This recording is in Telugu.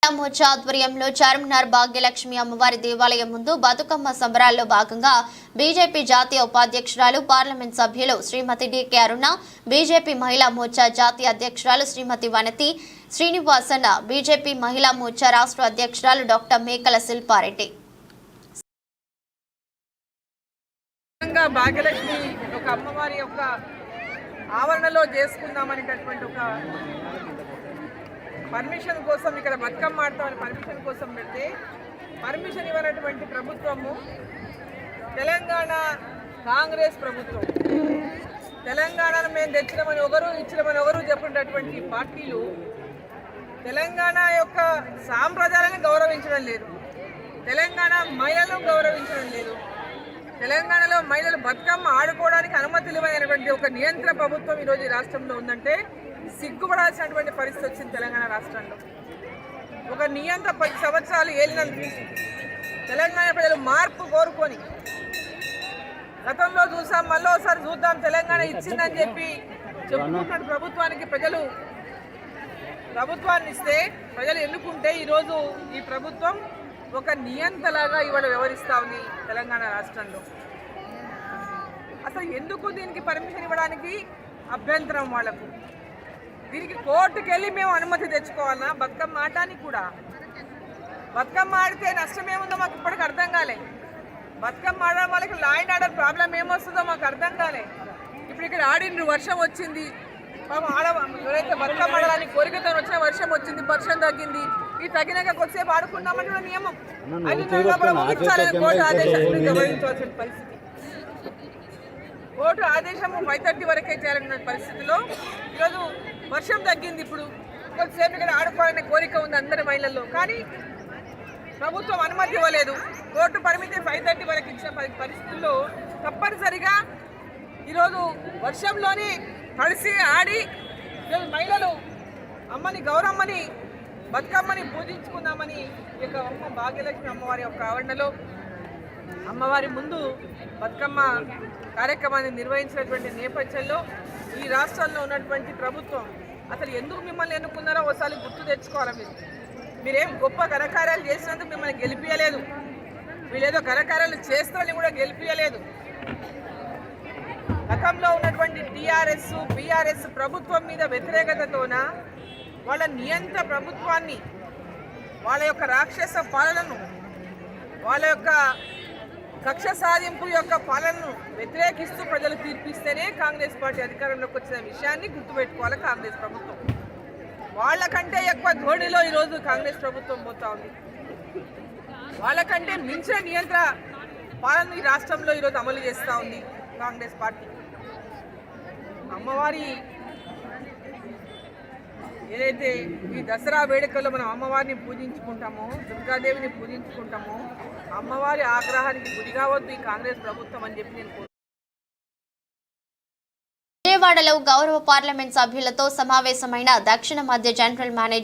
మోర్చా ఆధ్వర్యంలో చార్మినార్ భాగ్యలక్ష్మి అమ్మవారి దేవాలయం ముందు బతుకమ్మ సంబరాల్లో భాగంగా బీజేపీ జాతీయ ఉపాధ్యక్షురాలు పార్లమెంట్ సభ్యులు శ్రీమతి డికే అరుణ, బీజేపీ మహిళా మోర్చా జాతీయ అధ్యక్షురాలు శ్రీమతి వనతి శ్రీనివాసన్, బీజేపీ మహిళా మోర్చా రాష్ట్ర అధ్యక్షురాలు డాక్టర్ మేకల శిల్పారెడ్డి. భాగ్యలక్ష్మి ఒక అమ్మవారి యొక్క ఆవరణలో చేసుకుందామనేటటువంటి ఒక పర్మిషన్ కోసం ఇక్కడ బతుకమ్మ ఆడతామని పర్మిషన్ కోసం పెడితే పర్మిషన్ ఇవ్వనటువంటి ప్రభుత్వము తెలంగాణ కాంగ్రెస్ ప్రభుత్వం. తెలంగాణను మేము తెచ్చినామని ఇచ్చినామని చెప్పినటువంటి పార్టీలు తెలంగాణ యొక్క సాంప్రదాయాలను గౌరవించడం లేదు, తెలంగాణ మహిళలను గౌరవించడం లేదు, తెలంగాణలో మహిళలు బతుకమ్మ ఆడుకోవడానికి అనుమతులు ఇవ్వనటువంటి ఒక నియంత్రణ ప్రభుత్వం ఈరోజు ఈ రాష్ట్రంలో ఉందంటే సిగ్గుపడాల్సినటువంటి పరిస్థితి వచ్చింది. తెలంగాణ రాష్ట్రంలో ఒక నియంత్రణ 10 సంవత్సరాలు ఏలినందుకు తెలంగాణ ప్రజలు మార్పు కోరుకొని గతంలో చూసాం, మళ్ళీ ఒకసారి చూద్దాం, తెలంగాణ ఇచ్చిందని చెప్పి చెప్పుకుంటున్న ప్రభుత్వానికి ప్రభుత్వాన్ని ఇస్తే ప్రజలు ఎన్నుకుంటే ఈరోజు ఈ ప్రభుత్వం ఒక నియంతలాగా ఇవాళ వ్యవహరిస్తూ ఉంది తెలంగాణ రాష్ట్రంలో. అసలు ఎందుకు దీనికి పర్మిషన్ ఇవ్వడానికి అభ్యంతరం వాళ్ళకు? దీనికి కోర్టుకు వెళ్ళి మేము అనుమతి తెచ్చుకోవాలన్నా? బతుకమ్మ ఆడటానికి కూడా బతుకమ్మ ఆడితే నష్టం ఏముందో మాకు ఇప్పటికి అర్థం కాలే. బతుకమ్మ ఆడడం వాళ్ళకి లా అండ్ ఆర్డర్ ప్రాబ్లం ఏమొస్తుందో మాకు అర్థం కాలే. ఇప్పుడు ఇక్కడ ఆడిండ్రు, వర్షం వచ్చింది, ఎవరైతే బతుకమ్మ ఆడడానికి కోరికతో వచ్చిన వర్షం వచ్చింది, వర్షం తగ్గింది, ఈ తగినాక కొద్దిసేపు ఆడుకున్నామని కూడా నియమం. కోర్టు ఆదేశాన్ని గమనించాల్సిన పరిస్థితి. కోర్టు ఆదేశము 5:30 వరకే చేయాలన్న పరిస్థితిలో ఈరోజు వర్షం తగ్గింది, ఇప్పుడు కొద్దిసేపు ఇక్కడ ఆడుకోవాలనే కోరిక ఉంది అందరి మహిళల్లో, కానీ ప్రభుత్వం అనుమతి ఇవ్వలేదు. కోర్టు పరిమితి 5:30 వరకు ఇచ్చిన పరిస్థితుల్లో తప్పనిసరిగా ఈరోజు వర్షంలోని తడిసి ఆడి ఈరోజు మహిళలు అమ్మని గౌరమ్మని బతుకమ్మని పూజించుకుందామని ఈ యొక్క అమ్మ భాగ్యలక్ష్మి అమ్మవారి యొక్క ఆవరణలో అమ్మవారి ముందు బతుకమ్మ కార్యక్రమాన్ని నిర్వహించినటువంటి నేపథ్యంలో ఈ రాష్ట్రంలో ఉన్నటువంటి ప్రభుత్వం అసలు ఎందుకు మిమ్మల్ని ఎన్నుకున్నారో ఒకసారి గుర్తు తెచ్చుకోవాలి. మీరేం గొప్ప ఘనకార్యాలు చేసినందుకు మిమ్మల్ని గెలిపియలేదు, వీళ్ళేదో ఘనకార్యాలు చేస్తారని కూడా గెలిపియలేదు. గతంలో ఉన్నటువంటి టీఆర్ఎస్ బీఆర్ఎస్ ప్రభుత్వం మీద వ్యతిరేకతతోన వాళ్ళ నియంత్రణ ప్రభుత్వాన్ని, వాళ్ళ యొక్క రాక్షస పాలనను, వాళ్ళ యొక్క కక్ష సాధింపు యొక్క పాలనను వ్యతిరేకిస్తూ ప్రజలు తీర్పిస్తేనే కాంగ్రెస్ పార్టీ అధికారంలోకి వచ్చిన విషయాన్ని గుర్తుపెట్టుకోవాలి కాంగ్రెస్ ప్రభుత్వం. వాళ్ళకంటే ఎక్కువ ధోరణిలో ఈరోజు కాంగ్రెస్ ప్రభుత్వం పోతా ఉంది. వాళ్ళకంటే మించిన నియంత్రణ పాలన ఈ రాష్ట్రంలో ఈరోజు అమలు చేస్తూ ఉంది కాంగ్రెస్ పార్టీ. అమ్మవారి ఏదైతే ఈ దసరా వేడుకల్లో మనం అమ్మవారిని పూజించుకుంటామో, దుర్గాదేవిని పూజించుకుంటామో, అమ్మవారి ఆగ్రహానికి గురి కావద్దు ఈ కాంగ్రెస్ ప్రభుత్వం అని చెప్పి నేను విజయవాడలో గౌరవ పార్లమెంట్ సభ్యులతో సమావేశమైన దక్షిణ మధ్య జనరల్ మేనేజర్